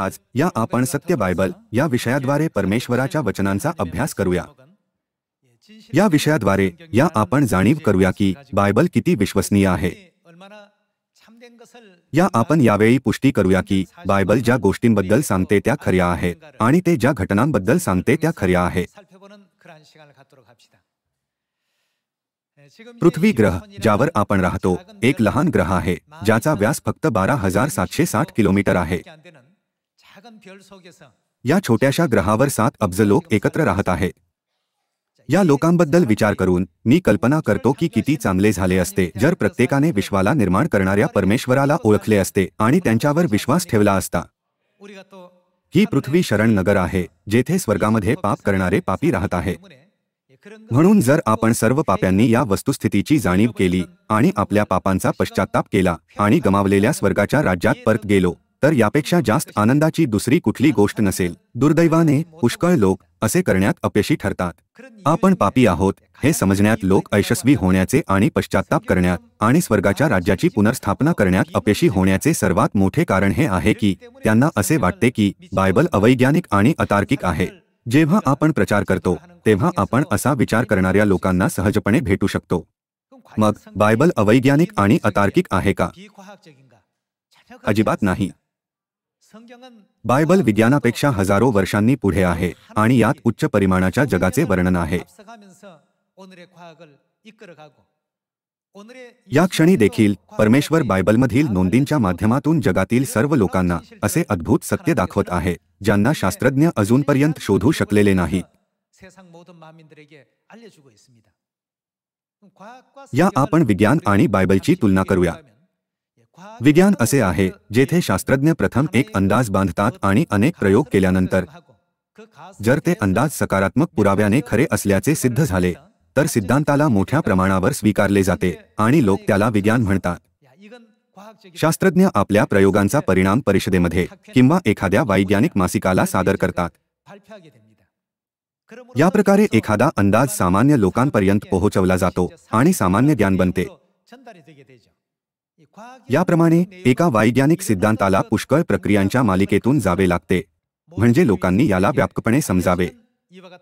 आज या आपण सत्य बायबल या विषयाद्वारे परमेश्वराच्या वचनांचा अभ्यास करूया। या विषयाद्वारे या आपण जाणीव करूया की बायबल किती विश्वसनीय आहे। या आपण यावेळी पुष्टी करूया की बायबल ज्या गोष्टींबद्दल सांगते त्या खऱ्या आहेत आणि ते ज्या घटनांबद्दल सांगते त्या खऱ्या आहेत। पृथ्वी ग्रह ज्यावर आपण राहतो एक लहान ग्रह आहे ज्याचा व्यास फक्त 12,760 किलोमीटर आहे। या छोट्याशा ग्रहावर 7 अब्ज लोक एकत्र राहत आहेत। या लोकांबद्दल विचार करून मी कल्पना करतो की किती चांगले झाले असते जर प्रत्येकाने विश्वाला निर्माण करणाऱ्या परमेश्वराला ओळखले असते आणि त्यांच्यावर विश्वास ठेवला असता। ही पृथ्वी शरण नगर आहे जेथे स्वर्गामध्ये पाप करणारे पापी राहत आहे। म्हणून जर आपण सर्व पाप्यांनी या वस्तुस्थितीची जाणीव केली आणि आपल्या पापांचा पश्चात्ताप केला आणि गमावलेल्या स्वर्गाच्या राज्यात परत गेलो तर यापेक्षा जास्त आनंदाची दुसरी कुठली गोष्ट नसेल। दुर्दैवाने पुष्कळ लोक असे करण्यात अपयशी ठरतात। आपण पापी आहोत हे समजण्यात लोक यशस्वी होण्याचे आणि पश्चात्ताप करण्यात आणि स्वर्गाच्या राज्याची पुनर्स्थापना करण्यात अपयशी होण्याचे सर्वात मोठे कारण हे आहे की त्यांना असे वाटते की बायबल अवैज्ञानिक आणि अतार्किक आहे। जेव्हा आपण प्रचार करतो तेव्हा आपण असा विचार करणाऱ्या लोकांना सहजपणे भेटू शकतो। मग बायबल अवैज्ञानिक आणि अतार्किक आहे का? अजिबात नाही। बायबल विज्ञानापेक्षा हजारो वर्षांनी पुढे आहे आणि यात उच्च परिमाणाच्या जगाचे वर्णन आहे। या क्षणी देखील परमेश्वर बायबलमधील नोंदींच्या माध्यमातून जगातील सर्व लोकांना असे अद्भुत सत्य दाखवत आहे ज्यांना शास्त्रज्ञ अजूनपर्यंत शोधू शकलेले नाही। या आपण विज्ञान आणि बायबलची तुलना करूया। विज्ञान असे आहे जेथे शास्त्रज्ञ प्रथम एक अंदाज बांधतात आणि अनेक प्रयोग केल्यानंतर जर ते अंदाज सकारात्मक पुराव्याने खरे असल्याचे सिद्ध झाले तर सिद्धांताला मोठ्या प्रमाणावर स्वीकारले जाते आणि लोक त्याला विज्ञान म्हणतात। शास्त्रज्ञ आपल्या प्रयोगांचा परिणाम परिषदेमध्ये किंवा एखाद्या वैज्ञानिक मासिकाला सादर करतात। या प्रकारे एखादा अंदाज सामान्य लोकांपर्यंत पोहोचवला जातो आणि सामान्य ज्ञान बनते। याप्रमाणे एका वैज्ञानिक सिद्धांताला पुष्कळ प्रक्रियांच्या मालिकेतून जावे लागते म्हणजे लोकांनी याला व्यापकपणे समजावे।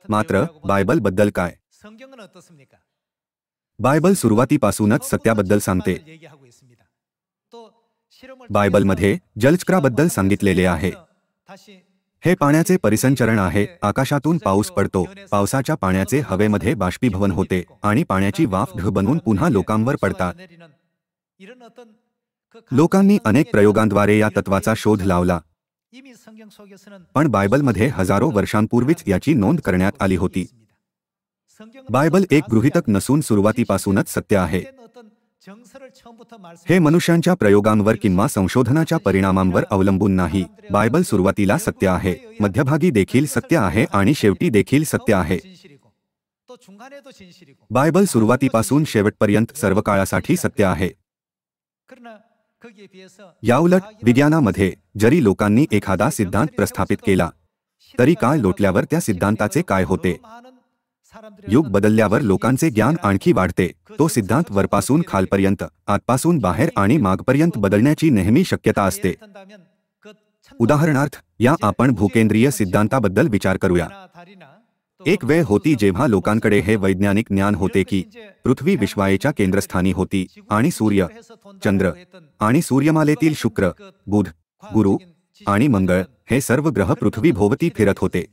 मात्र बायबल बद्दल काय? बायबल सुरुवातीपासूनच सत्याबद्दल सांगते। बायबलमध्ये जलचक्राबद्दल सांगितलेले आहे। हे पाण्याचे परिसंचरण आहे। आकाशातून पाऊस पडतो, पावसाच्या पाण्याचे हवेमध्ये बाष्पीभवन होते आणि पाण्याची वाफ ढग बनून पुन्हा लोकांवर पडतात। लोकांनी अनेक प्रयोगांद्वारे या तत्वाचा शोध लावला पण बायबलमध्ये हजारो वर्षांपूर्वीच याची नोंद करण्यात आली होती। बायबल एक गृहीतक नसून सुरुवातीपासूनच सत्य आहे। हे मनुष्यांच्या प्रयोगांवर किंवा संशोधनाच्या परिणामांवर अवलंबून नाही। बायबल सुरुवातीला सत्य आहे, मध्यभागी देखील सत्य आहे आणि शेवटी देखील सत्य आहे। बायबल सुरुवातीपासून शेवटपर्यंत सर्व काळासाठी सत्य आहे। याउलट विज्ञानामध्ये जरी लोकांनी एखादा सिद्धांत प्रस्थापित केला तरी काळ लोटल्यावर त्या सिद्धांताचे काय होते? युग बदलल्यावर लोकांचे ज्ञान आणखी वाढते। तो सिद्धांत वरपासून खालपर्यंत, आतपासून बाहेर आणि मागपर्यंत बदलण्याची नेहमी शक्यता असते। उदाहरणार्थ या आपण भूकेंद्रीय सिद्धांताबद्दल विचार करूया। एक वेळ होती जेव्हा लोकांकडे हे वैज्ञानिक ज्ञान होते की पृथ्वी विश्वाच्या केंद्रस्थानी होती आणि सूर्य, चंद्र आणि सूर्यमालेतील शुक्र, बुध, गुरु आणि मंगळ हे सर्व ग्रह पृथ्वीभोवती फिरत होते।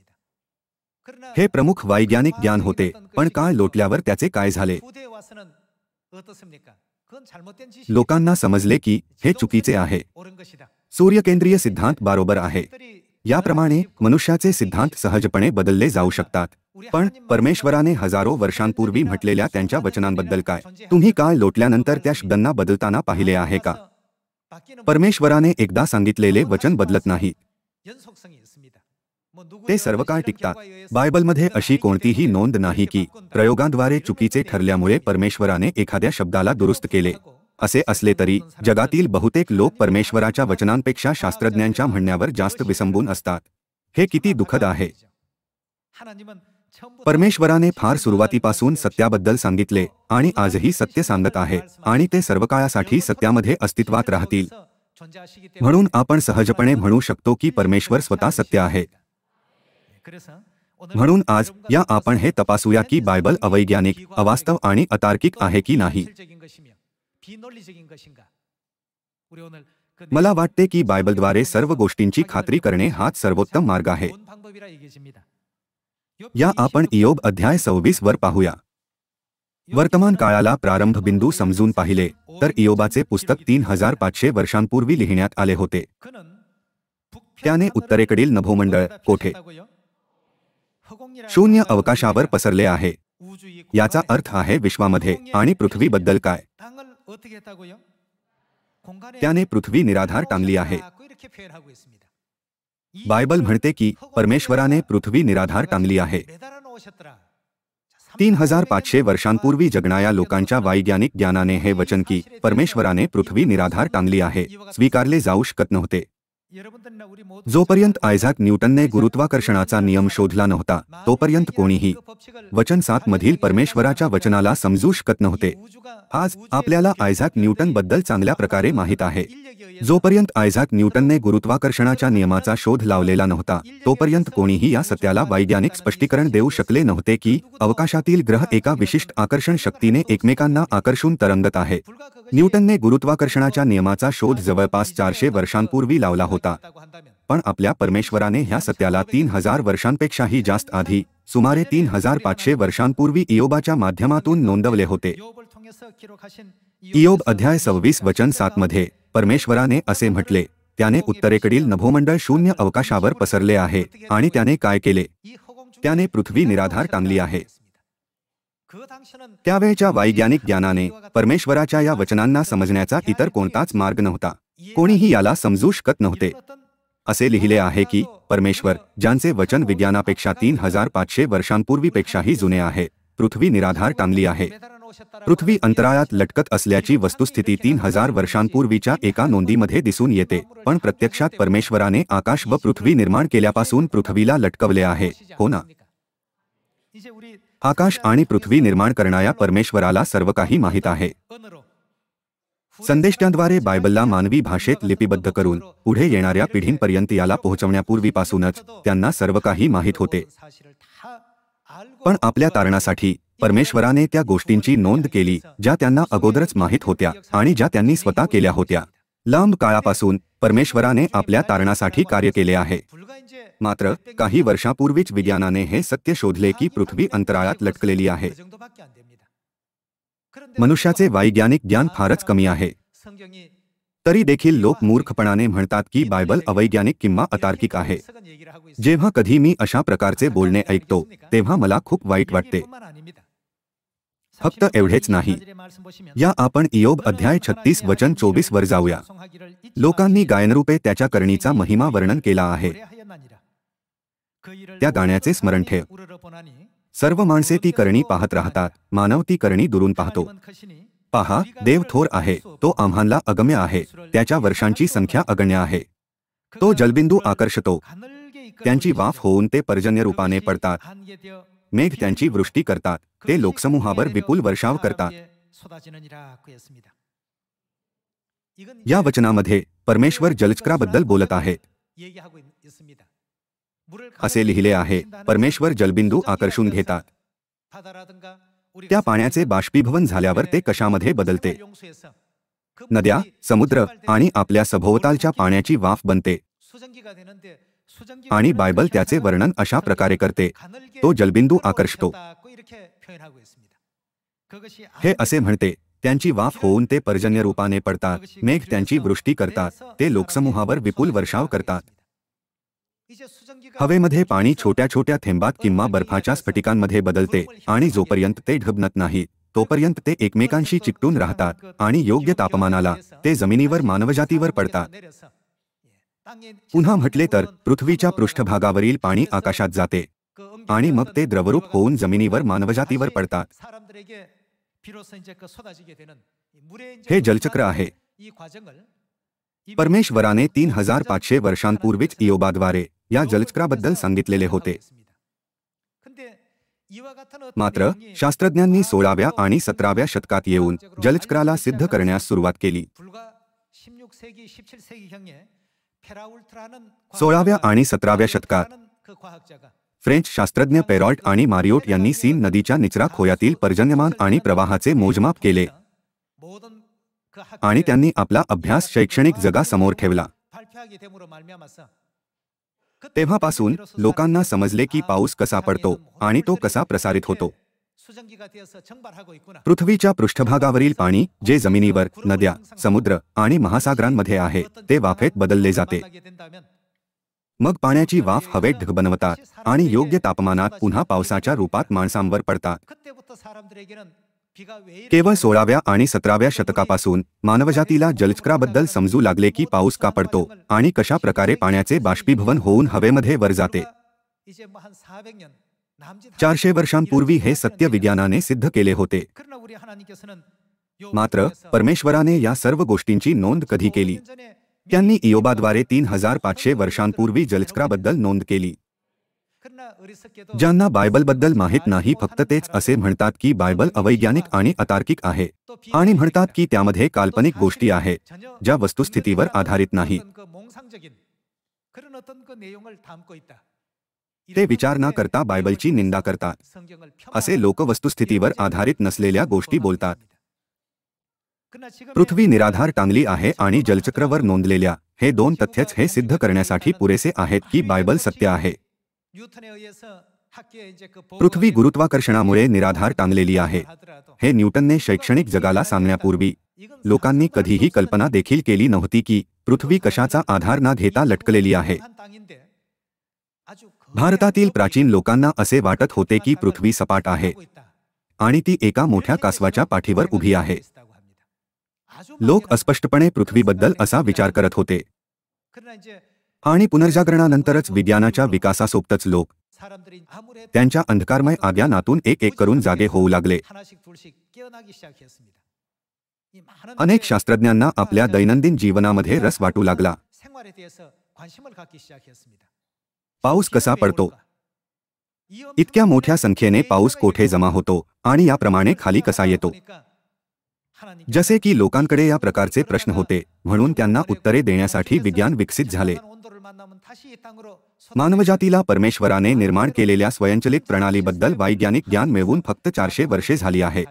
हे प्रमुख वैज्ञानिक ज्ञान होते पण काळ लोटल्यावर त्याचे काय झाले? लोकांना समजले की हे चुकीचे आहे। सूर्यकेंद्रीय सिद्धांत बरोबर आहे। याप्रमाणे मनुष्याचे सिद्धांत सहजपणे बदलले जाऊ शकतात पण परमेश्वराने हजारो वर्षांपूर्वी म्हटलेल्या त्यांच्या वचनांबद्दल काय? तुम्ही काळ लोटल्यानंतर त्या शब्दांना बदलताना पाहिले आहे का? परमेश्वराने एकदा सांगितलेले वचन बदलत नाही, ते सर्व काळ टिकतात। बायबलमध्ये अशी कोणतीही नोंद नाही की प्रयोगांद्वारे चुकीचे ठरल्यामुळे परमेश्वराने एखाद्या शब्दाला दुरुस्त केले। असे असले तरी जगातील बहुतेक लोक परमेश्वराच्या वचनांपेक्षा शास्त्रज्ञांच्या म्हणण्यावर जास्त विसंबून असतात। हे किती दुःखद आहे। परमेश्वराने फार सुरुवातीपासून सत्याबद्दल सांगितले आणि आजही सत्य सांगत आहे आणि ते सर्व काळासाठी सत्यामध्ये अस्तित्वात राहतील। म्हणून आपण सहजपणे म्हणू शकतो की परमेश्वर स्वतः सत्य आहे. म्हणून आज या आपण हे तपासूया की बायबल अवैज्ञानिक, अवास्तव आणि अतार्किक आहे की नाही. मला वाटते की बायबलद्वारे सर्व गोष्टींची खात्री करणे हाच सर्वोत्तम मार्ग आहे. या आपण इयोब अध्याय 26 वर पाहूया. वर्तमान काळाला प्रारंभ बिंदू समजून पाहिले तर इयोबाचे पुस्तक 3500 वर्षांपूर्वी लिहिण्यात आले होते. त्याने उत्तरेकडील नभोमंडळ, कोठे, शून्य अवकाशावर पसरले आहे. याचा अर्थ आहे विश्वामध्ये आणि पृथ्वीबद्दल काय. त्याने पृथ्वी निराधार टांगली आहे. बायबल म्हणते की परमेश्वराने पृथ्वी निराधार टांगली आहे. 3500 वर्षांपूर्वी जगणाऱ्या लोकांच्या वैज्ञानिक ज्ञानाने हे वचन की परमेश्वराने पृथ्वी निराधार टांगली आहे स्वीकारले जाऊ शकत नव्हते. जोपर्यंत आयझॅक न्यूटनने गुरुत्वाकर्षणाचा नियम शोधला नव्हता तोपर्यंत कोणीही वचन 7 मधील परमेश्वराच्या वचनाला समजू शकत नव्हते. आज आपल्याला आयझॅक न्यूटन बद्दल चांगल्या प्रकारे माहित आहे. जोपर्यंत आयझॅक न्यूटनने गुरुत्वाकर्षणाच्या नियमाचा शोध लावलेला नव्हता तोपर्यंत कोणीही या सत्याला वैज्ञानिक स्पष्टीकरण देऊ शकले नव्हते की अवकाशातील ग्रह एका विशिष्ट आकर्षण शक्तीने एकमेकांना आकर्षून तरंगत आहेत. न्यूटनने गुरुत्वाकर्षणाच्या नियमाचा शोध जवळपास 400 वर्षांपूर्वी लावला होता. पण आपल्या परमेश्वराने ह्या सत्याला 3000 वर्षांपेक्षाही जास्त आधी सुमारे 3500 वर्षांपूर्वी इयोबाच्या माध्यमातून नोंदवले होते. इयोब अध्याय 26 वचन 7 मध्ये परमेश्वराने असे म्हटले, त्याने उत्तरेकडील नभोमंडळ शून्य अवकाशावर पसरले आहे आणि त्याने काय केले. त्याने पृथ्वी निराधार टांगली आहे. त्यावेळच्या वैज्ञानिक ज्ञानाने परमेश्वराच्या या वचनांना समजण्याचा इतर कोणताच मार्ग नव्हता. कोणीही याला समजू शकत नव्हते. असे लिहिले आहे की परमेश्वर ज्यांचे वचन विज्ञानापेक्षा 3500 वर्षांपूर्वीपेक्षाही जुने आहे पृथ्वी निराधार टांगली आहे. पृथ्वी अंतराळात लटकत असल्याची वस्तुस्थिती 3000 वर्षांपूर्वीच्या एका नोंदीमध्ये दिसून येते. पण प्रत्यक्षात परमेश्वराने आकाश व पृथ्वी निर्माण केल्यापासून पृथ्वीला लटकवले आहे, हो ना. आकाश आणि पृथ्वी निर्माण करणाऱ्या परमेश्वराला सर्व काही माहीत आहे. संदेष्टांद्वारे बायबलला मानवी भाषेत लिपिबद्ध करून पुढे येणाऱ्या पिढींपर्यंत याला पोहोचवण्यापूर्वीपासूनच त्यांना सर्व काही माहीत होते. पण आपल्या तारणासाठी परमेश्वराने त्या गोष्टींची नोंद केली ज्या त्यांना अगोदरच माहीत होत्या आणि ज्या त्यांनी स्वतः केल्या होत्या. लांब काळापासून परमेश्वराने आपल्या तारणासाठी कार्य केले आहे. मात्र काही वर्षापूर्वीच विज्ञानाने हे सत्य शोधले की पृथ्वी अंतराळात लटकलेली आहे. मनुष्याचे वैज्ञानिक ज्ञान फारच कमी आहे. तरी देखील लोक मूर्खपणाने म्हणतात की बायबल अवैज्ञानिक किंवा अतार्किक आहे. जेव्हा कधी मी अशा प्रकारचे बोलणे ऐकतो तेव्हा मला खूप वाईट वाटते. फक्त एवढेच नाही. या आपण इयोब अध्याय 36 वचन 24 वर जाऊया. लोकांनी गायनरूपे त्याच्या करणीचा महिमा वर्णन केला आहे. त्या गाण्याचे स्मरण ठेव. सर्व माणसे ती करणी पाहत राहतात, मानव ती करणी दुरून पाहतो. पहा, देव थोर आहे, तो आम्हाला अगम्य आहे, त्याच्या वर्षांची संख्या अगण्य आहे. तो जलबिंदू आकर्षतो, त्यांची वाफ होऊन ते पर्जन्य रूपाने पडतात. मेघ त्यांची वृष्टी करतात, ते लोकसमूहावर विपुल वर्षाव करतात. या वचनामध्ये परमेश्वर जलचक्राबद्दल बोलत आहेत. असे लिहिले आहे, परमेश्वर जलबिंदू आकर्षून घेतात. त्या पाण्याचे बाष्पीभवन झाल्यावर ते कशामध्ये बदलते. नद्या, समुद्र आणि आपल्या सभोवतालच्या पाण्याची वाफ बनते. आणि बायबल त्याचे वर्णन अशा प्रकारे करते, तो जलबिंदू आकर्षतो. हे असे म्हणते, त्यांची वाफ होऊन ते पर्जन्य रूपाने पडतात, मेघ त्यांची वृष्टी करतात, ते लोकसमूहावर विपुल वर्षाव करतात. हवेमध्ये पाणी छोट्या छोट्या थेंबात किंवा बर्फाच्या स्फटिकांमध्ये बदलते आणि जोपर्यंत ते ढबनत नाही तोपर्यंत ते एकमेकांशी चिकटून राहतात आणि योग्य तापमानाला ते जमिनीवर मानवजातीवर पडतात. पुन्हा म्हटले तर पृथ्वीच्या पृष्ठभागावरील पाणी आकाशात जाते आणि मग ते द्रवरूप होऊन जमिनीवर मानवजातीवर पडतात. हे जलचक्र आहे. परमेश्वराने 3500 वर्षांपूर्वीच इयोबाद्वारे या जलचक्राबद्दल सांगितलेले होते. मात्र शास्त्रज्ञांनी 16व्या आणि 17व्या शतकात येऊन जलचक्राला सिद्ध करण्यास सुरुवात केली. 16व्या आणि 17व्या शतकात फ्रेंच शास्त्रज्ञ पेरॉल्ट आणि मारिओट यांनी सीन नदीच्या निचरा खोयातील पर्जन्यमान आणि प्रवाहाचे मोजमाप केले आणि त्यांनी आपला अभ्यास शैक्षणिक जगासमोर ठेवला. तेव्हापासून लोकांना समजले की पाऊस कसा पडतो आणि तो कसा प्रसारित होतो. पृथ्वीच्या पृष्ठभागावरील पाणी जे जमिनीवर, नद्या, समुद्र आणि महासागरांमध्ये आहे ते वाफेत बदलले जाते. मग पाण्याची वाफ हवेत ढग बनवतात आणि योग्य तापमानात पुन्हा पावसाच्या रूपात माणसांवर पडतात. केवळ 16व्या आणि 17व्या शतकापासून मानवजातीला जलचक्राबद्दल समजू लागले की पाऊस का पडतो आणि कशा प्रकारे पाण्याचे बाष्पीभवन होऊन हवेमध्ये वर जाते. 400 वर्षांपूर्वी हे सत्य विज्ञानाने सिद्ध केले होते. मात्र परमेश्वराने या सर्व गोष्टींची नोंद कधी केली? त्यांनी इयोबाद्वारे 3500 वर्षांपूर्वी जलचक्राबद्दल नोंद केली. ज्यांना बायबलबद्दल माहीत नाही फक्त तेच असे म्हणतात की बायबल अवैज्ञानिक आणि अतार्किक आहे आणि म्हणतात की त्यामध्ये काल्पनिक गोष्टी आहेत ज्या वस्तुस्थितीवर आधारित नाही. ते विचार न करता बायबलची निंदा करतात. असे लोक वस्तुस्थितीवर आधारित नसलेल्या गोष्टी बोलतात. पृथ्वी निराधार टांगली आहे आणि जलचक्रवर नोंदलेल्या हे 2 तथ्यच हे सिद्ध करण्यासाठी पुरेसे आहेत की बायबल सत्य आहे. पृथ्वी गुरुत्वाकर्षणामुळे निराधार टांगलेली आहे हे न्यूटनने शैक्षणिक जगाला सांगण्यापूर्वी लोकांनी कधीही कल्पना देखील केली नव्हती की पृथ्वी कशाचा आधार न घेता लटकलेली आहे. भारतातील प्राचीन लोकांना असे वाटत होते की पृथ्वी सपाट आहे आणि ती एका मोठ्या कासवाच्या पाठीवर उभी आहे. लोक अस्पष्टपणे पृथ्वीबद्दल असा विचार करत होते आणि पुनर्जागरणानंतरच विज्ञानाच्या विकासासोबतच लोक त्यांच्या अंधकारमय आज्ञानातून एक एक करून जागे होऊ लागले. अनेक शास्त्रज्ञांना आपल्या दैनंदिन जीवनामध्ये रस वाटू लागला. पाऊस कसा पडतो? इतक्या मोठ्या संख्येने पाऊस कोठे जमा होतो आणि याप्रमाणे खाली कसा येतो? जसे की लोकांकडे या प्रकारचे प्रश्न होते म्हणून त्यांना उत्तरे देण्यासाठी विज्ञान विकसित झाले. मानवजातीला परमेश्वराने निर्माण केलेल्या स्वयंचलित प्रणालीबद्दल वैज्ञानिक ज्ञान मिळवून फक्त 400 वर्षे झाली आहे.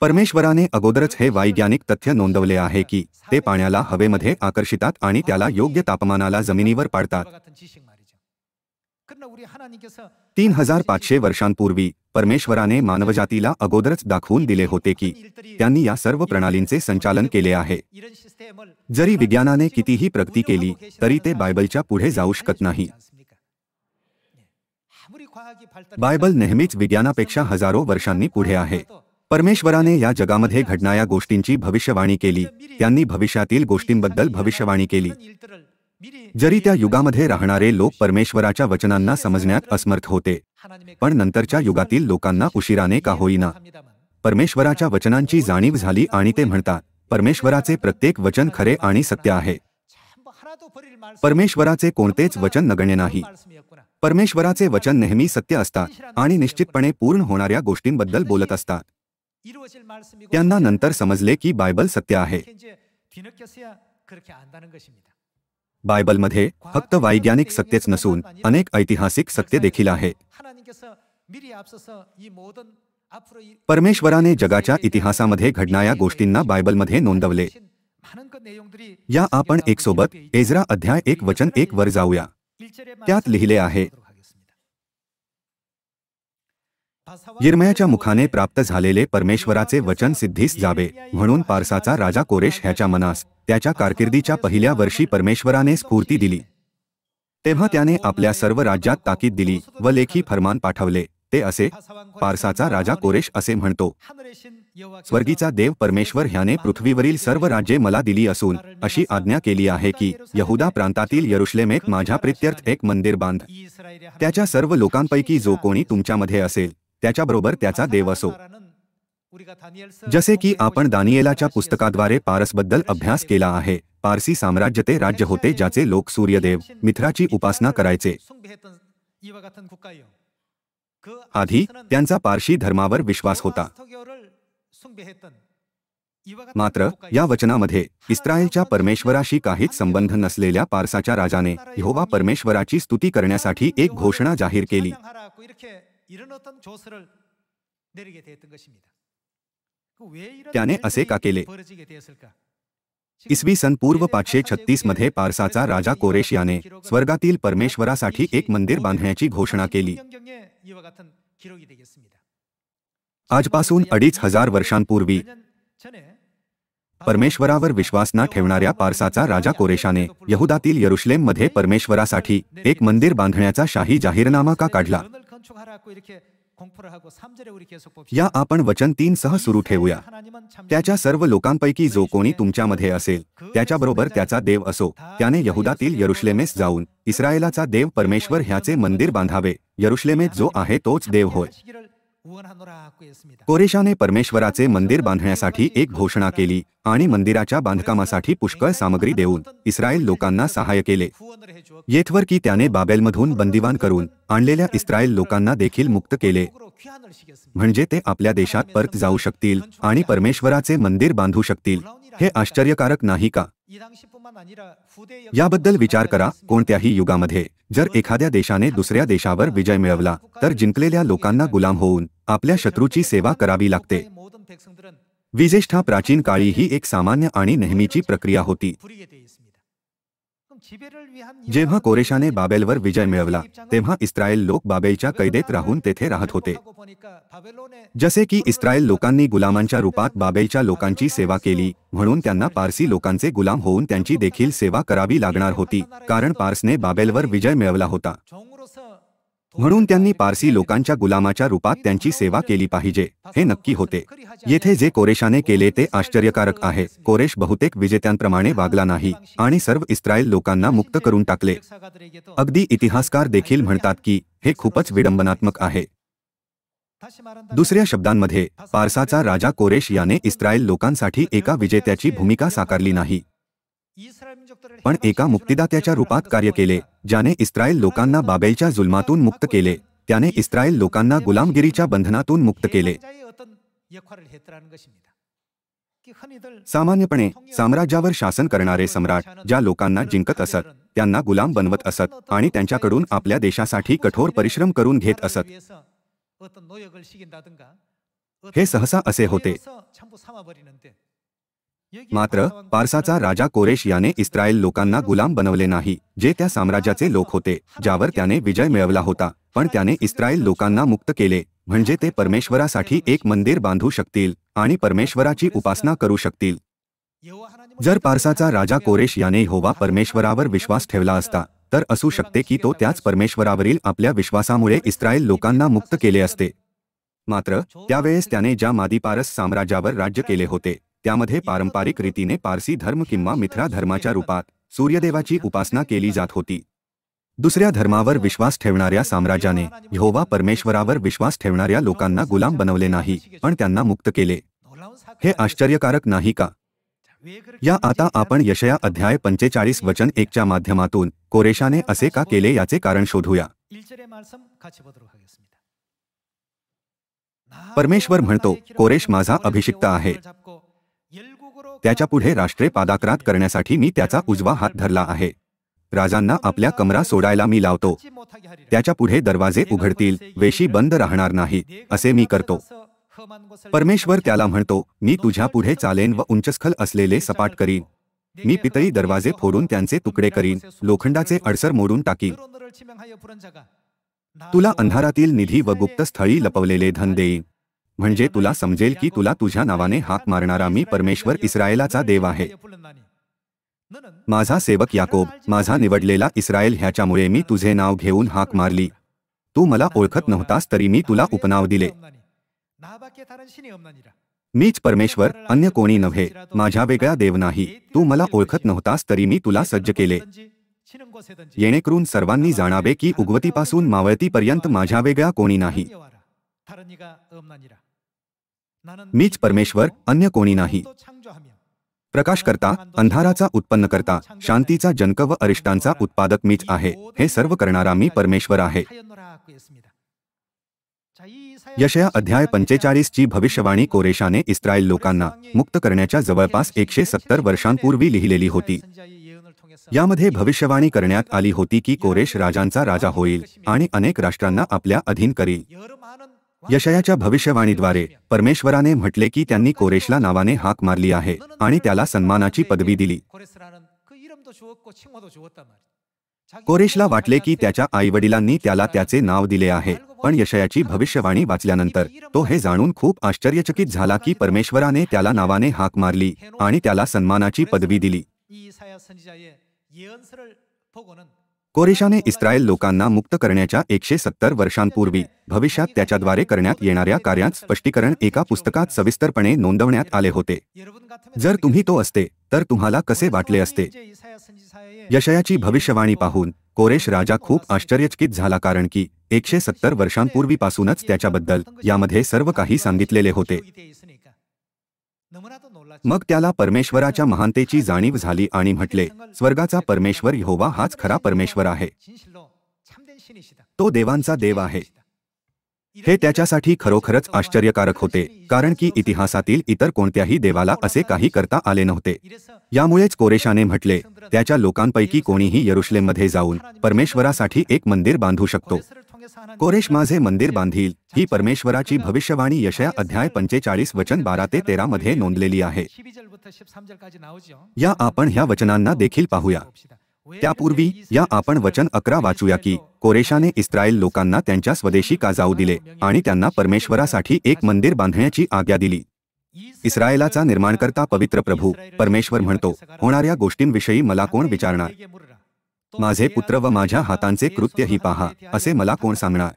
परमेश्वराने अगोदरच हे वैज्ञानिक तथ्य नोंदवले आहे की ते पाण्याला हवेमध्ये आकर्षितात आणि त्याला योग्य तापमानाला जमिनीवर पाडतात. 3500 वर्षांपूर्वी परमेश्वराने मानवजातीला अगोदरच दाखवून दिले होते की त्यांनी या सर्व प्रणालींचे संचालन केले आहे. जरी विज्ञानाने कितीही प्रगती केली तरी ते बायबलच्या पुढे जाऊ शकत नाही. बायबल नेहमीच विज्ञानापेक्षा हजारो वर्षांनी पुढे आहे. परमेश्वराने या जगामध्ये घडणाऱ्या गोष्टींची भविष्यवाणी केली. त्यांनी भविष्यातील गोष्टींबद्दल भविष्यवाणी केली. जरी त्या युगामध्ये राहणारे लोक परमेश्वराच्या वचनांना समजण्यात असमर्थ होते, पण नंतरच्या युगातील लोकांना उशिराने का होईना परमेश्वराच्या वचनांची जाणीव झाली आणि ते म्हणतात परमेश्वराचे प्रत्येक वचन खरे आणि सत्य आहे. परमेश्वराचे कोणतेच वचन नगण्य नाही. परमेश्वराचे वचन नेहमी सत्य असतात आणि निश्चितपणे पूर्ण होणाऱ्या गोष्टींबद्दल बोलत असतात. त्यांना नंतर समजले की बायबल सत्य आहे. बायबलमध्ये फक्त वैज्ञानिक सत्यच नसून अनेक ऐतिहासिक सत्य देखील आहे. परमेश्वराने जगाच्या इतिहासामध्ये घडणाऱ्या गोष्टींना बायबलमध्ये नोंदवले. या आपण एक सोबत एज्रा अध्याय 1 वचन 1 वर जाऊया. त्यात लिहिले आहे, यिर्मयाच्या मुखाने प्राप्त झालेले परमेश्वराचे वचन सिद्धीस जावे म्हणून पारसाचा राजा कोरेश ह्याच्या मनास त्याच्या कारकिर्दीच्या पहिल्या वर्षी परमेश्वराने स्फूर्ती दिली. तेव्हा त्याने आपल्या सर्व राज्यात ताकीद दिली व लेखी फरमान पाठवले. ते असे, पारसाचा राजा कोरेश असे म्हणतो, स्वर्गीचा देव परमेश्वर ह्याने पृथ्वीवरील सर्व राज्ये मला दिली असून अशी आज्ञा केली आहे की यहुदा प्रांतातील यरुशलेमेत माझ्या प्रित्यर्थ एक मंदिर बांध. त्याच्या सर्व लोकांपैकी जो कोणी तुमच्यामध्ये असेल त्याच्याबरोबर त्याचा देव असो. जसे की आपण दानिएलाच्या पुस्तकाद्वारे पारसबद्दल अभ्यास केला आहे, पारसी साम्राज्य ते राज्य होते ज्याचे लोक सूर्यदेव मिथ्राची उपासना करायचे. आधी त्यांचा पारशी धर्मावर विश्वास होता. मात्र या वचनामध्ये इस्रायलच्या परमेश्वराशी काहीच संबंध नसलेल्या पारसाच्या राजाने यहोवा परमेश्वराची स्तुती करण्यासाठी एक घोषणा जाहीर केली. त्याने असे का केले? इसवी सन पूर्व 536 मध्ये पारसाचा राजा कोरेश याने स्वर्गातील परमेश्वरासाठी एक मंदिर बांधण्याची घोषणा केली. आजपासून 2500 वर्षांपूर्वी परमेश्वरावर विश्वास न ठेवणाऱ्या पारसाचा राजा कोरेशाने यहुदातील यरुशलेममध्ये परमेश्वरासाठी एक मंदिर बांधण्याचा शाही जाहीरनामा का काढला? या आपण वचन 3 सह सुरू ठेवूया. त्याच्या सर्व लोकांपैकी जो कोणी तुमच्यामध्ये असेल त्याच्याबरोबर त्याचा देव असो, त्याने यहुदातील यरुशलेमेस जाऊन इस्रायलाचा देव परमेश्वर ह्याचे मंदिर बांधावे. यरुशलेमेत जो आहे तोच देव होय. कोरेशाने परमेश्वराचे मंदिर बांधण्यासाठी एक घोषणा केली आणि मंदिराच्या बांधकामासाठी पुष्कळ सामग्री देऊन इस्रायल लोकांना सहाय्य केले. येथवर की त्याने बाबेलमधून बंदिवान करून आणलेल्या इस्रायल लोकांना देखील मुक्त केले, म्हणजे ते आपल्या देशात परत जाऊ शकतील आणि परमेश्वराचे मंदिर बांधू शकतील. हे आश्चर्यकारक नाही का? याबद्दल विचार करा. कोणत्याही युगामध्ये जर एखाद्या देशाने दुसऱ्या देशावर विजय मिळवला तर जिंकलेल्या लोकांना गुलाम होऊन आपल्या शत्रूची सेवा करावी लागते. विशेषतः प्राचीन काळी ही एक सामान्य आणि नेहमीची प्रक्रिया होती. जेव्हा कोरेशाने बाबेलवर विजय मिळवला तेव्हा इस्रायल लोक बाबेलच्या कैदेत राहून तेथे राहत होते. जसे की इस्रायल लोकांनी गुलामांच्या रूपात बाबेलच्या लोकांची सेवा केली, म्हणून त्यांना पारसी लोकांचे गुलाम होऊन त्यांची देखील सेवा करावी लागणार होती, कारण पारसने बाबेलवर विजय मिळवला होता. म्हणून त्यांनी पारसी लोकांच्या गुलामाच्या रूपात त्यांची सेवा केली पाहिजे. हे नक्की होते. येथे जे कोरेशाने केले ते आश्चर्यकारक आहे. कोरेश बहुतेक विजेत्यांप्रमाणे वागला नाही आणि सर्व इस्रायल लोकांना मुक्त करून टाकले. अगदी इतिहासकार देखील म्हणतात की हे खूपच विडंबनात्मक आहे. दुसऱ्या शब्दांमध्ये पारसाचा राजा कोरेश याने इस्रायल लोकांसाठी एका विजेत्याची भूमिका साकारली नाही, पण एका मुक्तिदात्याच्या रूपात कार्य केले, ज्याने इस्रायल लोकांना बाबेलच्या जुलमातून मुक्त केले. त्याने इस्रायल लोकांना गुलामगिरीच्या बंधनातून मुक्त केले. सामान्यपणे साम्राज्यावर शासन करणारे सम्राट ज्या लोकांना जिंकत असत त्यांना गुलाम बनवत असत आणि त्यांच्याकडून आपल्या देशासाठी कठोर परिश्रम करून घेत असत. हे सहसा असे होते. मात्र पारसाचा राजा कोरेश याने इस्रायल लोकांना गुलाम बनवले नाही, जे त्या साम्राज्याचे लोक होते ज्यावर त्याने विजय मिळवला होता, पण त्याने इस्रायल लोकांना मुक्त केले, म्हणजे ते परमेश्वरासाठी एक मंदिर बांधू शकतील आणि परमेश्वराची उपासना करू शकतील. जर पारसाचा राजा कोरेश याने यहोवा परमेश्वरावर विश्वास ठेवला असता तर असू शकते की तो त्याच परमेश्वरावरील आपल्या विश्वासामुळे इस्रायल लोकांना मुक्त केले असते. मात्र त्यावेळेस त्याने ज्या मादी पारस साम्राज्यावर राज्य केले होते त्यामध्ये पारंपरिक रीतीने पारसी धर्म किंवा मिथ्रा धर्माच्या रूपात सूर्यदेवाची उपासना केली जात होती. दुसऱ्या धर्मावर विश्वास ठेवणाऱ्या साम्राज्याने यहोवा परमेश्वरावर विश्वास ठेवणाऱ्या लोकांना गुलाम बनवले नाही, पण त्यांना मुक्त केले. हे आश्चर्यकारक नाही का? या आता आपण यशया अध्याय 45 वचन 1 च्या माध्यमातून कोरेशाने असे का केले याचे कारण शोधूया. परमेश्वर म्हणतो, कोरेश माझा अभिषिक्त आहे. त्याच्यापुढे राष्ट्रे पादाक्रांत करण्यासाठी मी त्याचा उजवा हात धरला आहे. राजांना आपल्या कमरा सोडायला मी लावतो. त्याच्यापुढे दरवाजे उघडतील, वेशी बंद राहणार नाही, असे मी करतो. परमेश्वर त्याला म्हणतो, मी तुझ्या पुढे चालेन व उंचस्खल असलेले सपाट करीन. मी पितळी दरवाजे फोडून त्यांचे तुकडे करीन, लोखंडाचे अडसर मोडून टाकीन. तुला अंधारातील निधी व गुप्त स्थळी लपवलेले धन देईन, म्हणजे तुला समजेल की तुला तुझ्या नावाने हाक मारणारा मी परमेश्वर इस्रायलाचा देव आहे. माझा सेवक याकोब, माझा निवडलेला इस्रायल, ह्याच्यामुळे मी तुझे नाव घेऊन हाक मारली. तू मला ओळखत नव्हतास तरी मी तुला उपनाव दिले. मीच परमेश्वर, अन्य कोणी नव्हे. माझ्या वेगळा देव नाही. तू मला ओळखत नव्हतास तरी मी तुला सज्ज केले, जेणेकरून सर्वांनी जाणावे की उगवतीपासून मावळतीपर्यंत माझ्या वेगळा कोणी नाही. मीच परमेश्वर, अन्य कोणी नाही. प्रकाश करता, अंधाराचा उत्पन्न करता, शांतीचा जनक व अरिष्टांचा उत्पादक मीच आहे. हे सर्व करणारा मी परमेश्वर आहे. यशया अध्याय 45 ची भविष्यवाणी कोरेशाने इस्रायल लोकांना मुक्त करण्याच्या जवळपास 170 वर्षांपूर्वी लिहिलेली होती. यामध्ये भविष्यवाणी करण्यात आली होती की कोरेश राजांचा राजा होईल आणि अनेक राष्ट्रांना आपल्या अधीन करील. यशयाच्या भविष्यवाणीद्वारे परमेश्वराने म्हटले की त्यांनी कोरेशला नावाने हाक मारली आहे आणि त्याला सन्मानाची पदवी दिली. कोरेशला वाटले की त्याच्या आईवडिलांनी त्याला त्याचे नाव दिले आहे, पण यशयाची भविष्यवाणी वाचल्यानंतर तो हे जाणून खूप आश्चर्यचकित झाला की परमेश्वराने त्याला नावाने हाक मारली आणि त्याला सन्मानाची पदवी दिली. कोरेशाने इस्रायल लोकांना मुक्त करण्याच्या 170 वर्षांपूर्वी भविष्यात त्याच्याद्वारे करण्यात येणाऱ्या कार्यात स्पष्टीकरण एका पुस्तकात सविस्तरपणे नोंदवण्यात आले होते. जर तुम्ही तो असते तर तुम्हाला कसे वाटले असते? यशयाची भविष्यवाणी पाहून कोरेश राजा खूप आश्चर्यचकित झाला, कारण की 170 वर्षांपूर्वीपासूनच त्याच्याबद्दल यामध्ये सर्व काही सांगितलेले होते. मग त्याला परमेश्वराच्या महानतेची जाणीव झाली आणि म्हटले, स्वर्गाचा परमेश्वर यहोवा हाच खरा परमेश्वर आहे. तो देवांचा देव आहे. हे त्याच्यासाठी खरोखरच आश्चर्यकारक होते, कारण की इतिहासातील इतर कोणत्याही देवाला असे काही करता आले नव्हते. यामुळेच कोरेशाने म्हटले, त्याच्या लोकांपैकी कोणीही यरुशलेममध्ये जाऊन परमेश्वरासाठी एक मंदिर बांधू शकतो. कोरेश माझे मंदिर बांधील ही परमेश्वराची भविष्यवाणी यशया अध्याय 45 वचन 12 ते 13 मध्ये नोंदलेली आहे. या आपण ह्या वचनांना देखील पाहूया. त्यापूर्वी या आपण वचन 11 वाचूया की कोरेशाने इस्रायल लोकांना त्यांच्या स्वदेशी का जाऊ दिले आणि त्यांना परमेश्वरासाठी एक मंदिर बांधण्याची आज्ञा दिली. इस्रायलाचा निर्माणकर्ता पवित्र प्रभू परमेश्वर म्हणतो, होणाऱ्या गोष्टींविषयी मला कोण विचारणार? माझे पुत्र व माझ्या हातांचे कृत्य ही पहा, असे मला कोण सांगणार?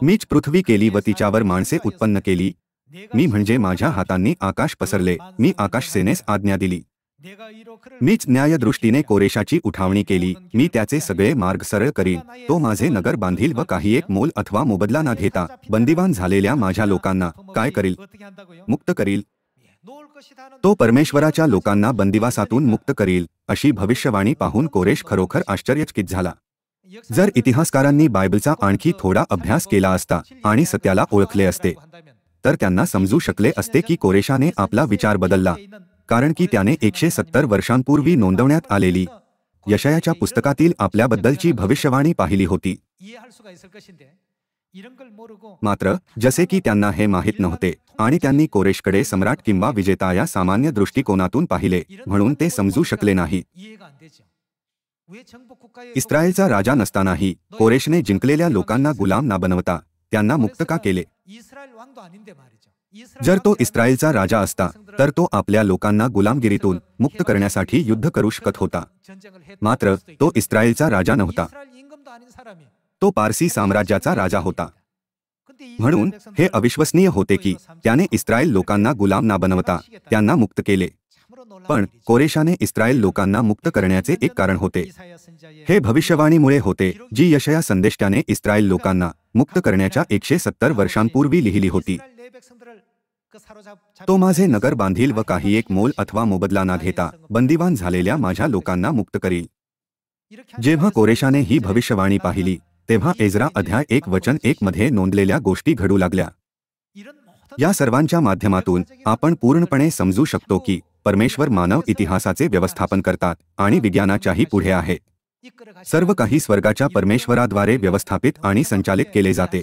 मीच पृथ्वी केली व तिच्यावर माणसे उत्पन्न केली. मी म्हणजे माझ्या हातांनी आकाश पसरले, मी आकाश सेनेस आज्ञा दिली. मीच न्यायदृष्टीने कोरेशाची उठावणी केली, मी त्याचे सगळे मार्ग सरळ करील. तो माझे नगर बांधील व काही एक मोल अथवा मोबदला न घेता बंदिवान झालेल्या माझ्या लोकांना काय करील? मुक्त करील. तो परमेश्वराच्या लोकांना बंदिवासातून मुक्त करील. अशी भविष्यवाणी पाहून कोरेश खरोखर आश्चर्यचकित झाला. जर इतिहासकारांनी बायबलचा आणखी थोडा अभ्यास केला असता आणि सत्याला ओळखले असते तर त्यांना समजू शकले असते की कोरेशाने आपला विचार बदलला, कारण की त्याने 170 वर्षांपूर्वी नोंदवण्यात आलेली यशयाच्या पुस्तकातील आपल्याबद्दलची भविष्यवाणी पाहिली होती. मात्र जसे की त्यांना हे माहीत नव्हते आणि त्यांनी कोरेशकडे सम्राट किंवा विजेता या सामान्य दृष्टिकोनातून पाहिले, म्हणून ते समजू शकले नाही. इस्रायलचा राजा नसतानाही कोरेशने जिंकलेल्या लोकांना गुलाम न बनवता त्यांना मुक्त का केले? जर तो इस्रायलचा राजा असता तर तो आपल्या लोकांना गुलामगिरीतून मुक्त करण्यासाठी युद्ध करू शकत होता. मात्र तो इस्रायलचा राजा नव्हता, तो पारसी साम्राज्याचा राजा होता. म्हणून हे अविश्वसनीय होते की त्याने इस्रायल लोकांना गुलाम न बनवता त्यांना मुक्त केले. पण कोरेशाने इस्रायल लोकांना मुक्त करण्याचे एक कारण होते. हे भविष्यवाणीमुळे होते जी यशया संदेष्टाने इस्रायल लोकांना मुक्त करण्याच्या 170 वर्षांपूर्वी लिहिली होती. तो माझे नगर बांधील व काही एक मोल अथवा मोबदला न घेता बंदिवान झालेल्या माझ्या लोकांना मुक्त करील. जेव्हा कोरेशाने ही भविष्यवाणी पाहिली तेव्हा एजरा अध्याय 1 वचन 1 मध्ये नोंदलेल्या गोष्टी घडू लागल्या. या सर्वांच्या माध्यमातून आपण पूर्णपणे समजू शकतो की परमेश्वर मानव इतिहासाचे व्यवस्थापन करतात आणि विज्ञानाच्याही पुढे आहे. सर्व काही स्वर्गाच्या परमेश्वराद्वारे व्यवस्थापित आणि संचालित केले जाते.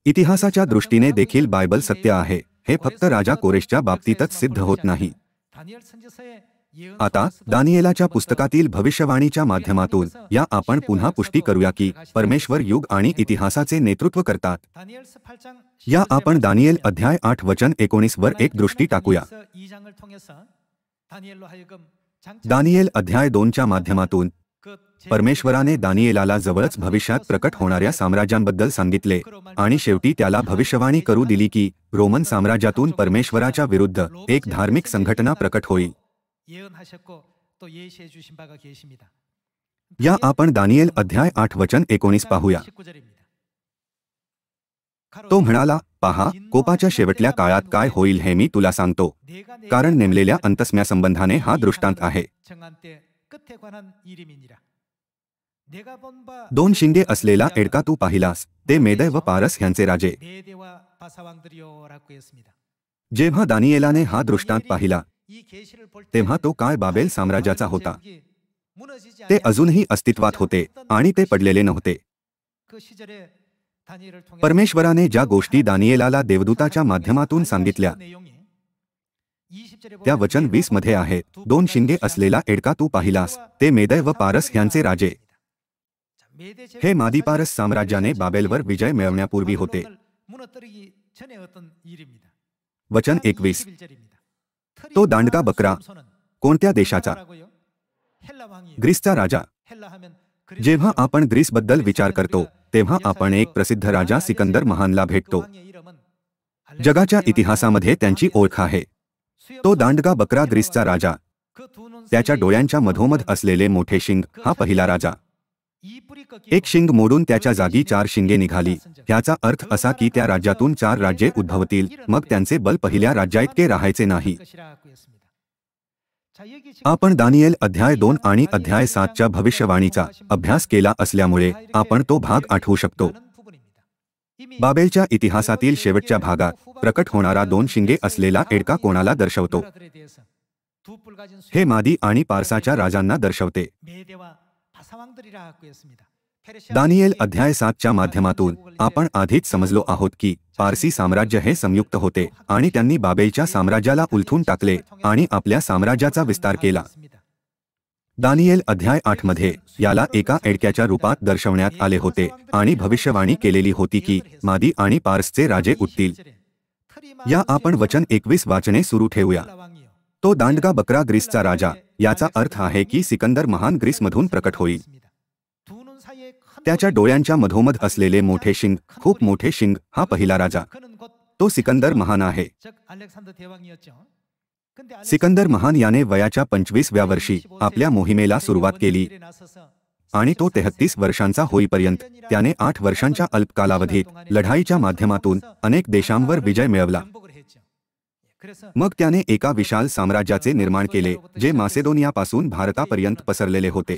इतिहासाच्या दृष्टीने देखील बायबल सत्य आहे. हे फक्त राजा कोरेशच्या बाबतीतच सिद्ध होत नाही. आता दानिएलाच्या पुस्तकातील भविष्यवाणीच्या माध्यमातून या आपण पुन्हा पुष्टी करूया की परमेश्वर युग आणि इतिहासाचे नेतृत्व करतात. या आपण दानिएल अध्याय 8 वचन 19 वर एक दृष्टी टाकूया. दानिएल अध्याय 2 च्या माध्यमातून परमेश्वराने दानिएलाला जवळच भविष्यात प्रकट होणाऱ्या साम्राज्यांबद्दल सांगितले आणि शेवटी त्याला भविष्यवाणी करू दिली की रोमन साम्राज्यातून परमेश्वराच्या विरुद्ध एक धार्मिक संघटना प्रकट होईल. या आपण दानिएल अध्याय 8 वचन 19 पाहूया. तो म्हणाला, पहा, कोपाच्या शेवटल्या काळात काय होईल हे मी तुला सांगतो, कारण नेमलेल्या अंतस्म्या संबंधाने हा दृष्टांत आहे. दोन शिंगे असलेला एडका तू पाहिलास, ते मेदय व पारस ह्यांचे राजे. जेव्हा दानिएलाने हा दृष्टांत पाहिला तेव्हा तो काळ बाबेल साम्राज्याचा होता. ते अजूनही अस्तित्वात होते आणि ते पडलेले नव्हते. परमेश्वराने ज्या गोष्टी दानिएलाला देवदूताच्या माध्यमातून सांगितल्या त्या वचन 20 मध्ये आहे. दोन शिंगे असलेला एडका तू पाहिलास, ते मेदय व पारस ह्यांचे राजे. हे मादीपारस साम्राज्याने बाबेलवर विजय मिळवण्यापूर्वी होते. वचन 21. तो दांडका बकरा कोणत्या देशाचा? ग्रीसचा राजा. जेव्हा आपण ग्रीसबद्दल विचार करतो तेव्हा आपण एक प्रसिद्ध राजा सिकंदर महानला भेटतो. जगाच्या इतिहासामध्ये त्यांची ओळख आहे. तो दांडगा बकरा ग्रीसचा राजा. त्याच्या डोळ्यांच्या मधोमध असलेले मोठे शिंग हा पहिला राजा. एक शिंग मोडून त्याच्या जागी 4 शिंगे निघाली. ह्याचा अर्थ असा की त्या राज्यातून 4 राज्ये उद्भवतील, मग त्यांचे बल पहिल्या राज्याइतके राहायचे नाही. आपण दानिएल अध्याय 2 आणि अध्याय 7 च्या भविष्यवाणीचा अभ्यास केला असल्यामुळे आपण तो भाग आठवू शकतो. बाबेलच्या इतिहासातील शेवटच्या भागात प्रकट होणारा 2 शिंगे असलेला एडका कोणाला दर्शवतो? हे मादी आणि पारसाच्या राजांना दर्शवते. दानिएल अध्याय 7 च्या माध्यमातून आपण आधीच समजलो आहोत की पारसी साम्राज्य हे संयुक्त होते आणि त्यांनी बाबेलच्या साम्राज्याला उलथून टाकले आणि आपल्या साम्राज्याचा विस्तार केला. दानिएल अध्याय 8 मध्ये याला एका एडक्याच्या रूपात दर्शवण्यात आले होते आणि भविष्यवाणी केलेली होती की मादी आणि पारसचे राजे उठतील. या आपण वचन 21 वाचणे सुरू ठेवूया. तो दांडगा बकरा ग्रीसचा राजा, याचा अर्थ आहे की सिकंदर महान ग्रीसमधून प्रकट होईल. त्याच्या डोळ्यांच्या मधोमध असलेले मोठे शिंग, खूप मोठे शिंग हा पहिला राजा. तो सिकंदर महान आहे. सिकंदर महान याने वयाच्या 25व्या वर्षी आपल्या मोहिमेला सुरुवात केली आणि तो 33 वर्षांचा होईपर्यंत त्याने 8 वर्षांच्या अल्प कालावधीत लढाईच्या माध्यमातून अनेक देशांवर विजय मिळवला. मग त्याने एका विशाल साम्राज्याचे निर्माण केले जे मासेदोनियापासून भारतापर्यंत पसरलेले होते.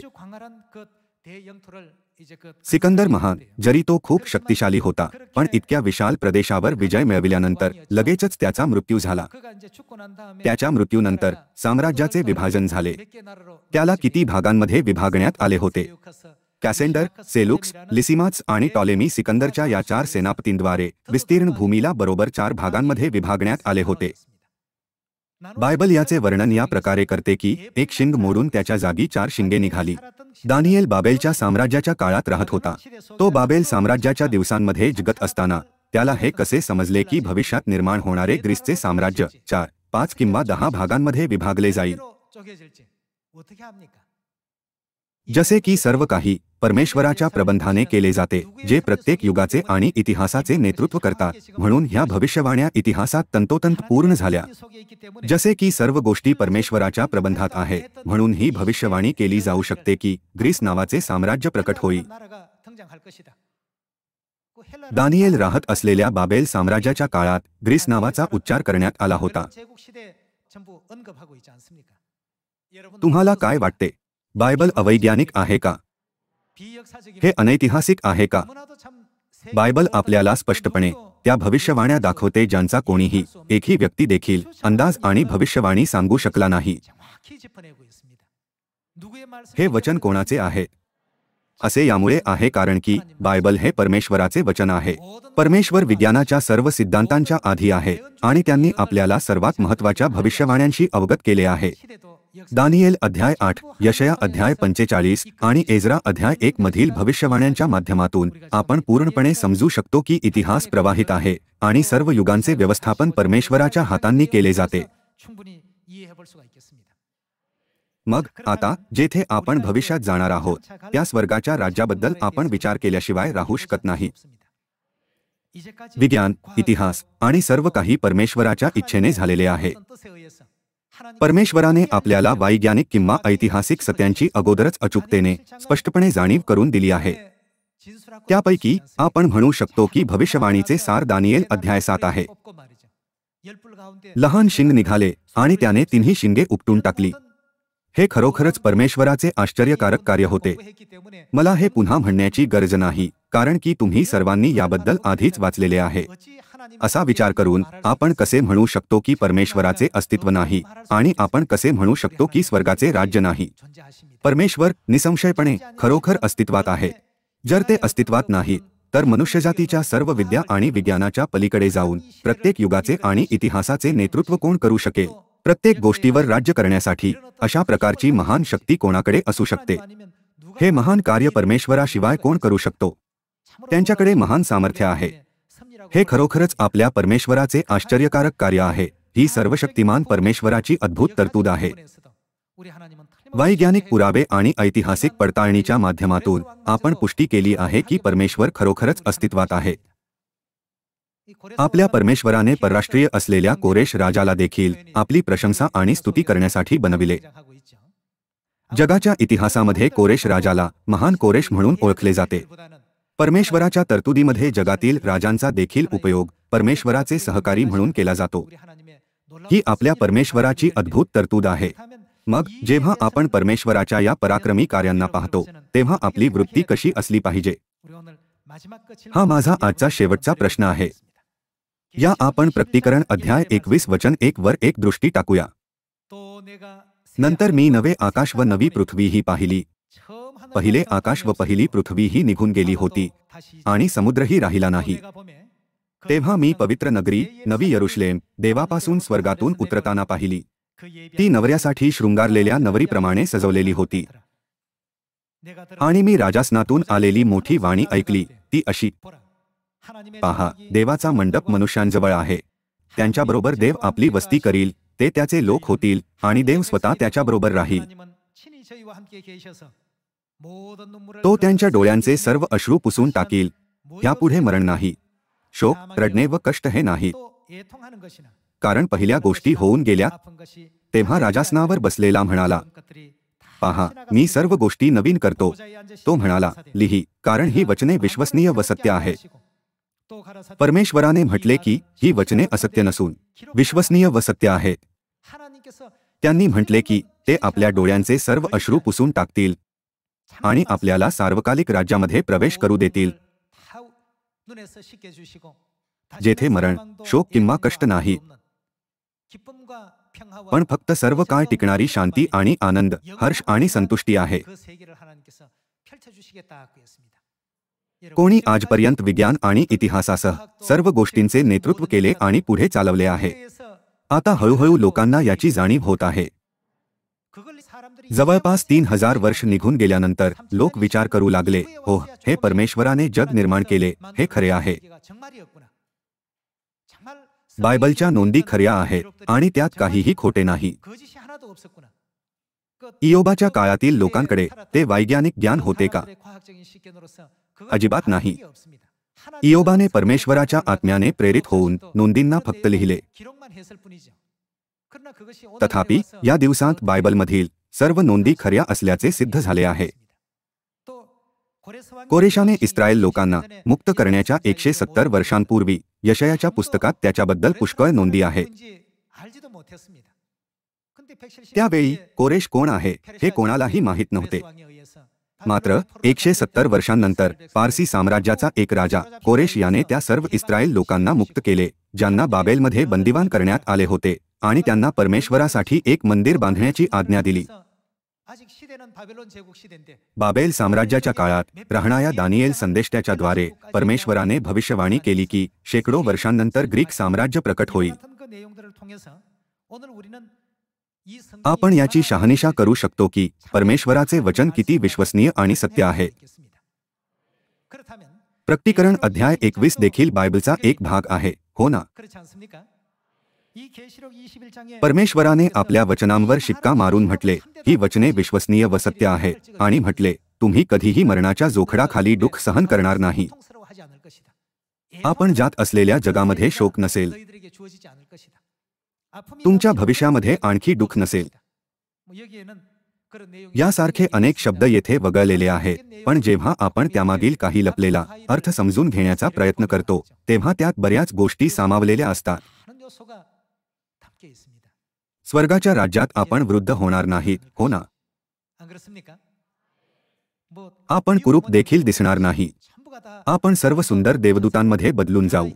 सिकंदर महान, जरी तो खूप शक्तिशाली होता, पण इतक्या विशाल प्रदेशावर विजय मिळविल्यानंतर लगेचच त्याचा मृत्यू झाला. त्याच्या मृत्यूनंतर साम्राज्याचे विभाजन झाले. त्याला किती भागांमध्ये विभागण्यात आले होते? कॅसेंडर, सेलुक्स, लिसिमाच आणि टॉलेमी सिकंदरच्या या 4 सेनापतींद्वारे विस्तीर्ण भूमीला बरोबर 4 भागांमध्ये विभागण्यात आले होते. बायबल याचे वर्णन या प्रकारे करते की एक शिंग मोडून त्याच्या जागी 4 शिंगे निघाली. दानिएल बाबेलच्या साम्राज्याच्या काळात राहत होता. तो बाबेल साम्राज्याच्या दिवसांमध्ये जगत असताना त्याला हे कसे समजले की भविष्यात निर्माण होणारे ग्रीसचे साम्राज्य 4, 5 किंवा 10 भागांमध्ये विभागले जाईल? जसे की सर्व काही परमेश्वराच्या प्रबंधाने केले जाते, जे प्रत्येक युगाचे आणि इतिहासाचे नेतृत्व करतात. म्हणून ह्या भविष्यवाण्या इतिहासात तंतोतंत पूर्ण झाल्या. जसे की सर्व गोष्टी परमेश्वराच्या प्रबंधात आहे, म्हणून ही भविष्यवाणी केली जाऊ शकते की ग्रीस नावाचे साम्राज्य प्रकट होईल. दानिएल राहत असलेल्या बाबेल साम्राज्याच्या काळात ग्रीस नावाचा उच्चार करण्यात आला होता. तुम्हाला काय वाटते? बायबल अवैज्ञानिक आहे का? हे अनैतिहासिक आहे का? बायबल आपल्याला स्पष्टपणे त्या भविष्यवाण्या दाखवते ज्यांचा कोणीही, एकही व्यक्ती देखील अंदाज आणि भविष्यवाणी सांगू शकला नाही. हे वचन कोणाचे आहे? असे यामुळे आहे कारण की बायबल हे परमेश्वराचे वचन आहे. परमेश्वर विज्ञानाच्या सर्व सिद्धांतांच्या आधी आहे आणि त्यांनी आपल्याला सर्वात महत्त्वाच्या भविष्यवाण्यांशी अवगत केले आहे. दानिएल अध्याय 8, यशया अध्याय 45 आणि एज्रा अध्याय 1 मधील भविष्यवाण्यांच्या माध्यमातून आपण पूर्णपणे समजू शकतो की इतिहास प्रवाहित आहे आणि सर्व युगांचे व्यवस्थापन परमेश्वराच्या हातांनी केले जाते. मग आता जेथे आपण भविष्यात जाणार आहोत त्या स्वर्गाच्या राज्याबद्दल आपण विचार केल्याशिवाय राहू शकत नाही. विज्ञान, इतिहास आणि सर्व काही परमेश्वराच्या इच्छेने झालेले आहे. परमेश्वराने आपल्याला वैज्ञानिक किंवा ऐतिहासिक सत्यांची अगोदरच अचूकतेने स्पष्टपणे जाणीव करून दिली आहे. त्यापैकी आपण म्हणू शकतो की भविष्यवाणीचे सार दानिएल अध्याय 7 आहे. लहान शिंग निघाले आणि त्याने तिन्ही शिंगे उपटून टाकली. हे खरोखरच परमेश्वराचे आश्चर्यकारक कार्य होते. मला हे पुन्हा म्हणण्याची गरज नाही, कारण की तुम्ही सर्वांनी याबद्दल आधीच वाचलेले आहे. असा विचार करून आपण कसे म्हणू शकतो की परमेश्वराचे अस्तित्व नाही, आणि आपण कसे म्हणू शकतो की स्वर्गाचे राज्य नाही? परमेश्वर निसंशयपणे खरोखर अस्तित्वात आहे. जर ते अस्तित्वात नाही, तर मनुष्यजातीच्या सर्व विद्या आणि विज्ञानाच्या पलीकडे जाऊन प्रत्येक युगाचे आणि इतिहासाचे नेतृत्व कोण करू शकेल? प्रत्येक गोष्टीवर राज्य करण्यासाठी अशा प्रकारची महान शक्ती कोणाकडे असू शकते? हे महान कार्य परमेश्वराशिवाय कोण करू शकतो? त्यांच्याकडे महान सामर्थ्य आहे. हे खरोखरच आपल्या परमेश्वराचे आश्चर्यकारक कार्य आहे. ही सर्वशक्तिमान परमेश्वराची अद्भुत तरतूद आहे. वैज्ञानिक पुरावे आणि ऐतिहासिक पडताळणीच्या माध्यमातून आपण पुष्टी केली आहे की परमेश्वर खरोखरच अस्तित्वात आहे. आपल्या परमेश्वराने परराष्ट्रीय असलेल्या कोरेश राजाला देखील आपली प्रशंसा आणि स्तुती करण्यासाठी बनविले. जगाच्या इतिहासामध्ये कोरेश राजाला महान कोरेश म्हणून ओळखले जाते. परमेश्वराच्या तरतुदीमध्ये जगातील राजांचा देखील उपयोग परमेश्वराचे सहकारी म्हणून केला जातो. ही आपल्या परमेश्वराची अद्भुत तरतूद आहे. मग जेव्हा आपण परमेश्वराच्या या पराक्रमी कार्यांना पाहतो, तेव्हा आपली वृत्ती कशी असली पाहिजे? हा माझा आजचा शेवटचा प्रश्न आहे. या आपण प्रकटीकरण अध्याय 21 वचन 1 वर एक दृष्टी टाकूया. नंतर मी नवे आकाश व नवी पृथ्वीही पाहिली. पहिले आकाश व पहिली पृथ्वीही निघून गेली होती, आणि समुद्रही राहिला नाही. तेव्हा मी पवित्र नगरी नवी यरुशलेम देवापासून स्वर्गातून उतरताना पाहिली. ती नवऱ्यासाठी शृंगारलेल्या नवरीप्रमाणे सजवलेली होती. आणि मी राजासनातून आलेली मोठी वाणी ऐकली, ती अशी: पहा, देवाचा मंडप मनुष्यांजवळ आहे. त्यांच्याबरोबर देव आपली वस्ती करील. ते त्याचे लोक होतील, आणि देव स्वतः त्याच्याबरोबर राहील. तो त्यांच्या डोळ्यांचे सर्व अश्रू पुसून टाकील. यापुढे मरण नाही, शोक, रडणे व कष्ट हे नाही, कारण पहिल्या गोष्टी होऊन गेल्या. तेव्हा राजासनावर बसलेला म्हणाला, पहा, मी सर्व गोष्टी नवीन करतो. तो म्हणाला, लिही, कारण ही वचने विश्वसनीय व सत्य आहे. परमेश्वराने म्हटले की ही वचने असत्य नसून विश्वसनीय व सत्य आहेत. त्यांनी म्हटले की ते आपल्या डोळ्यांचे सर्व अश्रू पुसून टाकतील आणि आपल्याला सार्वकालिक राज्यामध्ये प्रवेश करू देतील, जेथे मरण, शोक किंवा कष्ट नाही, पण फक्त सर्व काळ टिकणारी शांती आणि आनंद, हर्ष आणि संतुष्टी आहे. कोणी आजपर्यंत विज्ञान आणि इतिहासासह सर्व गोष्टींचे नेतृत्व केले आणि पुढे चालवले आहे. आता हळूहळू लोकांना याची जाणीव होत आहे. जवळपास 3000 वर्ष निघून गेल्यानंतर लोक विचार करू लागले, हो, हे परमेश्वराने जग निर्माण केले, हे खरे आहे. बायबलच्या नोंदी खऱ्या आहेत आणि त्यात काहीही खोटे नाही. इयोबाच्या काळातील लोकांकडे ते वैज्ञानिक ज्ञान होते का? अजिबात नाही. इयोबाने परमेश्वराच्या आत्म्याने प्रेरित होऊन नोंदींना फक्त लिहिले. तथापि या दिवसांत बायबलमधील सर्व नोंदी खऱ्या असल्याचे सिद्ध झाले आहे. कोरेशाने इस्रायल लोकांना मुक्त करण्याच्या 170 वर्षांपूर्वी यशयाच्या पुस्तकात त्याच्याबद्दल पुष्कळ नोंदी आहे. त्यावेळी कोरेश कोण आहे हे कोणालाही माहीत नव्हते. मात्र 170 वर्षांनंतर पारसी साम्राज्याचा एक राजा कोरेश याने त्या सर्व इस्रायल लोकांना मुक्त केले, ज्यांना बाबेलमध्ये बंदिवान करण्यात आले होते, आणि त्यांना परमेश्वरासाठी एक मंदिर बांधण्याची आज्ञा दिली. बाबेल साम्राज्याच्या काळात राहणाऱ्या दानिएल संदेष्टाच्या द्वारे परमेश्वराने भविष्यवाणी केली की शेकडो वर्षांनंतर ग्रीक साम्राज्य प्रकट होईल. आपण याची शहानिशा करू शकतो की परमेश्वराचे वचन किती विश्वसनीय आणि सत्य आहे. प्रकटीकरण अध्याय 21 देखील बायबलचा एक भाग आहे, हो ना? परमेश्वराने आपल्या वचनांवर शिक्का मारून म्हटले, ही वचने विश्वसनीय व सत्य आहे, आणि म्हटले, तुम्ही कधीही मरणाच्या जोखडाखाली दुःख सहन करणार नाही. आपण जात असलेल्या जगामध्ये शोक नसेल. तुमच्या भविष्यामध्ये आणखी दुःख नसेल. यासारखे अनेक शब्द येथे वगळलेले आहेत, पण जेव्हा आपण त्यामागील काही लपलेला अर्थ समजून घेण्याचा प्रयत्न करतो, तेव्हा त्यात बऱ्याच गोष्टी सामावलेल्या असतात. स्वर्गाच्या राज्यात आपण वृद्ध होणार नाहीत, हो ना? आपण कुरूप देखील दिसणार नाही. आपण सर्व सुंदर देवदूतांमध्ये बदलून जाऊ.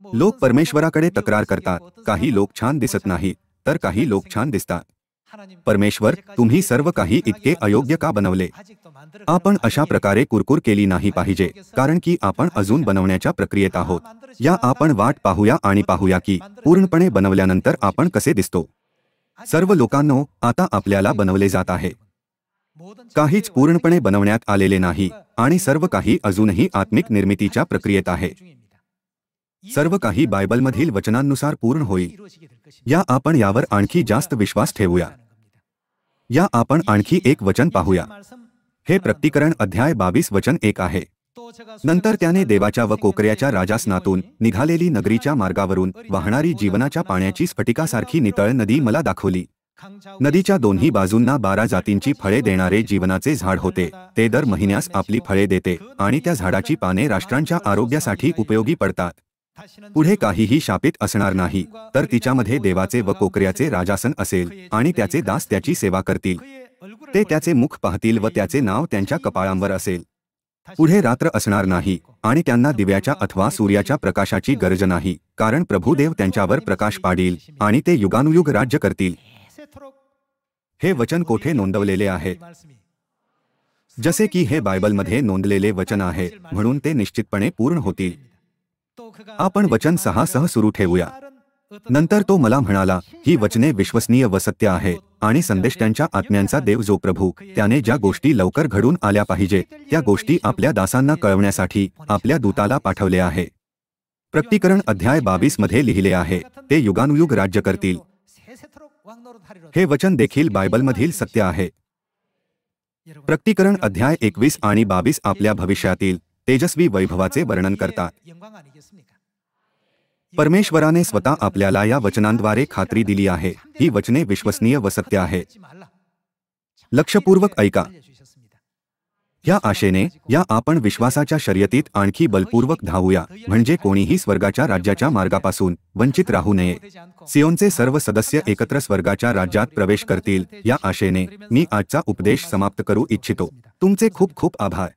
लोक परमेश्वराकडे तक्रार करतात, काही लोक छान दिसत नाहीत, तर काही लोक छान दिसतात. परमेश्वर, तुम्ही सर्व काही इतके अयोग्य का बनवले? आपण अशा प्रकारे कुरकुर केली नाही पाहिजे, कारण की आपण अजून बनवण्याच्या प्रक्रियेत आहोत. या आपण वाट पाहूया आणि पाहूया की पूर्णपणे बनवल्यानंतर आपण कसे दिसतो. सर्व लोकांनो, आता आपल्याला बनवले जात आहे. काहीच पूर्णपणे बनवण्यात आलेले नाही आणि सर्व काही अजूनही आत्मिक निर्मितीच्या प्रक्रियेत आहे. सर्व काही बायबलमधील वचनांनुसार पूर्ण होईल. या आपण यावर आणखी जास्त विश्वास ठेवूया. या आपण आणखी एक वचन पाहूया. हे प्रकटीकरण अध्याय 22 वचन 1 आहे. नंतर त्याने देवाच्या व कोकऱ्याच्या राजासनातून निघालेली नगरीच्या मार्गावरून वाहणारी जीवनाच्या पाण्याची स्फटिकासारखी नितळ नदी मला दाखवली. नदीच्या दोन्ही बाजूंना 12 जातींची फळे देणारे जीवनाचे झाड होते. ते दर महिन्यास आपली फळे देते आणि त्या झाडाची पाने राष्ट्रांच्या आरोग्यासाठी उपयोगी पडतात. पुढे काहीही शापित असणार नाही, तर तिच्यामध्ये देवाचे व कोकऱ्याचे राजासन असेल आणि त्याचे दास त्याची सेवा करतील. ते त्याचे मुख पाहतील व त्याचे नाव त्यांच्या कपाळांवर असेल. पुढे रात्र असणार नाही आणि त्यांना दिव्याच्या अथवा सूर्याच्या प्रकाशाची गरज नाही, कारण प्रभुदेव त्यांच्यावर प्रकाश पाडील आणि ते युगानुयुग राज्य करतील. हे वचन कोठे नोंदवलेले आहे? जसे की हे बायबलमध्ये नोंदलेले वचन आहे, म्हणून ते निश्चितपणे पूर्ण होतील. आपण वचन 6 सह सुरू ठेवूया. नंतर तो मला म्हणाला, ही वचने विश्वसनीय व सत्य आहे आणि संदेश त्यांच्या आत्म्यांचा देव जो प्रभू त्याने ज्या गोष्टी लवकर घडून आल्या पाहिजे त्या गोष्टी आपल्या दासांना कळवण्यासाठी आपल्या दूताला पाठवले आहे. प्रकटीकरण अध्याय 22 मध्ये लिहिले आहे, ते युगानुयुग राज्य करतील. हे वचन देखील बायबलमधील सत्य आहे. प्रकटीकरण अध्याय 21 आणि 22 आपल्या भविष्यातील तेजस्वी वैभवाचे वर्णन करतात. परमेश्वराने स्वतः आपल्याला या वचनांद्वारे खात्री दिली आहे. ही वचने विश्वसनीय व सत्य आहे. लक्षपूर्वक ऐका. या आशेने या आपण विश्वासाच्या शर्यतीत आणखी बलपूर्वक धावूया, म्हणजे कोणीही स्वर्गाच्या राज्याच्या मार्गापासून वंचित राहू नये. सियोनचे सर्व सदस्य एकत्र स्वर्गाच्या राज्यात प्रवेश करतील. या आशेने मी आजचा उपदेश समाप्त करू इच्छितो. तुमचे खूप खूप आभार.